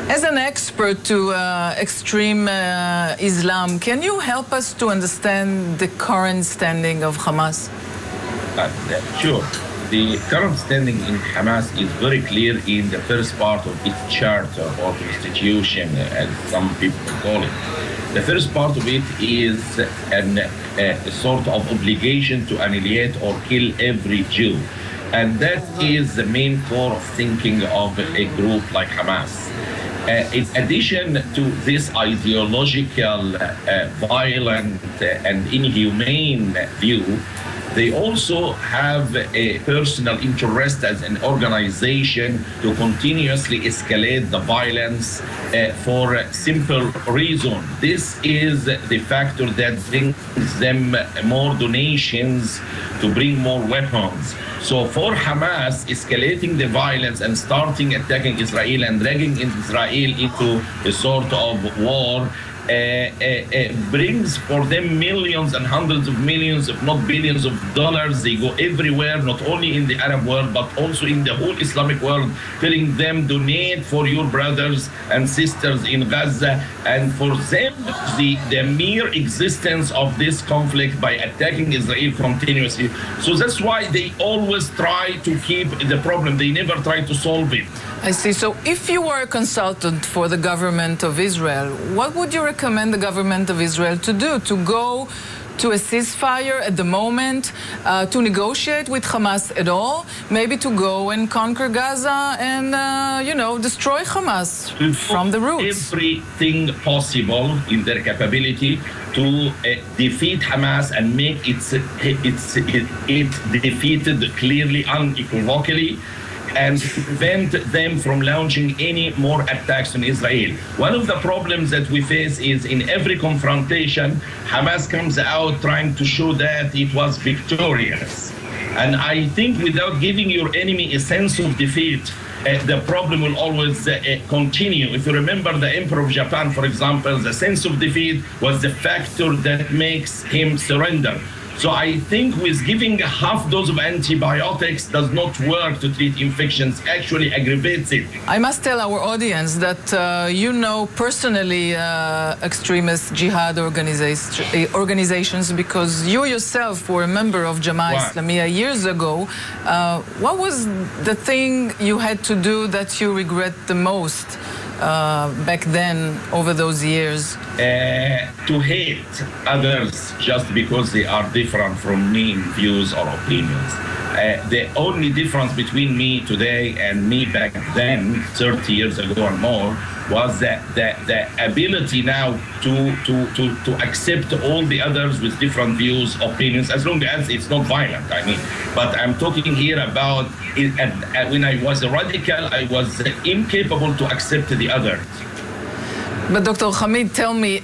As an expert to extreme Islam, can you help us to understand the current standing of Hamas? Sure. The current standing in Hamas is very clear in the first part of its charter or constitution, as some people call it. The first part of it is a sort of obligation to annihilate or kill every Jew. And that is the main core of thinking of a group like Hamas. In addition to this ideological, violent, and inhumane view, they also have a personal interest as an organization to continuously escalate the violence for a simple reason. This is the factor that brings them more donations to bring more weapons. So for Hamas, escalating the violence and starting attacking Israel and dragging Israel into a sort of war brings for them millions and hundreds of millions, if not billions of dollars. They go everywhere, not only in the Arab world, but also in the whole Islamic world, telling them, donate for your brothers and sisters in Gaza. And for them, the mere existence of this conflict by attacking Israel continuously. So that's why they always try to keep the problem. They never try to solve it. I see. So if you were a consultant for the government of Israel, what would you recommend the government of Israel to do? To go to a ceasefire at the moment, to negotiate with Hamas at all, maybe to go and conquer Gaza and, destroy Hamas from the roots? Everything possible in their capability to defeat Hamas and make it defeated clearly, unequivocally, and prevent them from launching any more attacks on Israel. One of the problems that we face is in every confrontation, Hamas comes out trying to show that it was victorious. And I think without giving your enemy a sense of defeat, the problem will always continue. If you remember the Emperor of Japan, for example, the sense of defeat was the factor that makes him surrender. So I think with giving a half dose of antibiotics does not work to treat infections, actually aggravates it. I must tell our audience that you know personally extremist jihad organizations because you yourself were a member of al-Gama'a al-Islamiyya years ago. What was the thing you had to do that you regret the most back then, over those years? To hate others just because they are different from me in views or opinions. The only difference between me today and me back then, 30 years ago or more, was that the ability now to accept all the others with different views, opinions, as long as it's not violent. I mean, but I'm talking here about when I was a radical, I was incapable to accept the other. But Dr. Hamid, tell me,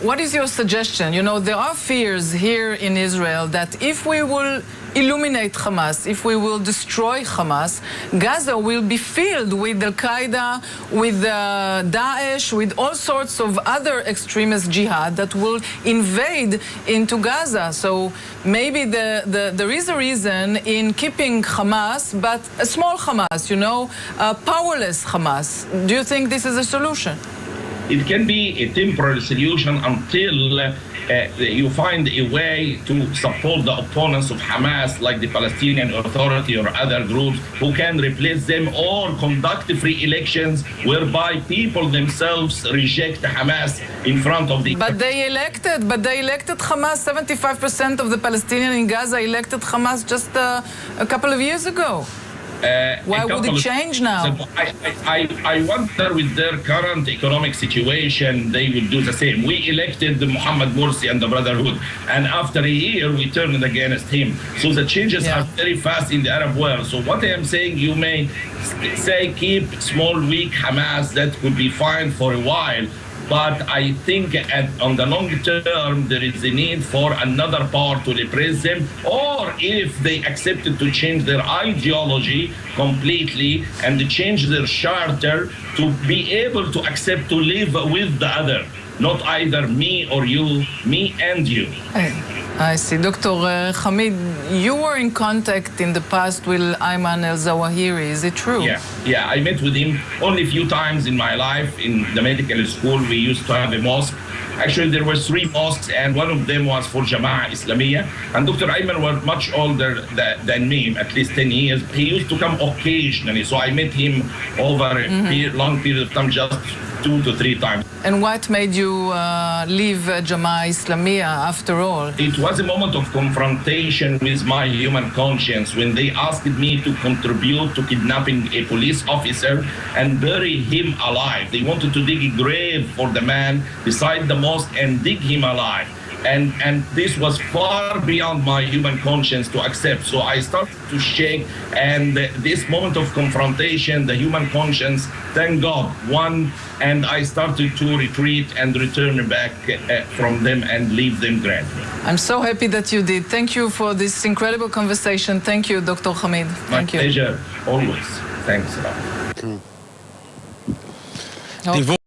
what is your suggestion? You know, there are fears here in Israel that if we will illuminate Hamas, if we will destroy Hamas, Gaza will be filled with Al-Qaeda, with Daesh, with all sorts of other extremist jihad that will invade into Gaza. So maybe there is a reason in keeping Hamas, but a small Hamas, a powerless Hamas. Do you think this is a solution? It can be a temporary solution until you find a way to support the opponents of Hamas, like the Palestinian Authority or other groups, who can replace them or conduct free elections whereby people themselves reject Hamas in front of the... But they elected Hamas. 75% of the Palestinians in Gaza elected Hamas just a couple of years ago. Why would it change now? I wonder with their current economic situation, they will do the same. We elected Muhammad Morsi and the Brotherhood, and after a year, we turned against him. So the changes are very fast in the Arab world. So what I am saying, you may say keep small, weak Hamas, that could be fine for a while. But I think on the long term, there is a need for another power to replace them, or if they accepted to change their ideology completely and change their charter to be able to accept to live with the other, not either me or you, me and you. I see. Dr. Hamid, you were in contact in the past with Ayman al-Zawahiri, is it true? Yeah. Yeah, I met with him only a few times in my life. In the medical school, we used to have a mosque. Actually, there were 3 mosques, and one of them was for al-Gama'a, al-Islamiyya. And Dr. Ayman was much older than me, at least 10 years. He used to come occasionally, so I met him over a long period of time, just 2 to 3 times. And what made you leave Jama'a Islamiyya after all? It was a moment of confrontation with my human conscience when they asked me to contribute to kidnapping a police officer and bury him alive. They wanted to dig a grave for the man beside the mosque and dig him alive. And this was far beyond my human conscience to accept. So I started to shake, and this moment of confrontation, the human conscience, thank God, won, and I started to retreat and return back from them and leave them gradually. I'm so happy that you did. Thank you for this incredible conversation. Thank you, Dr. Hamid. Thank you. My pleasure, always. Thanks a lot.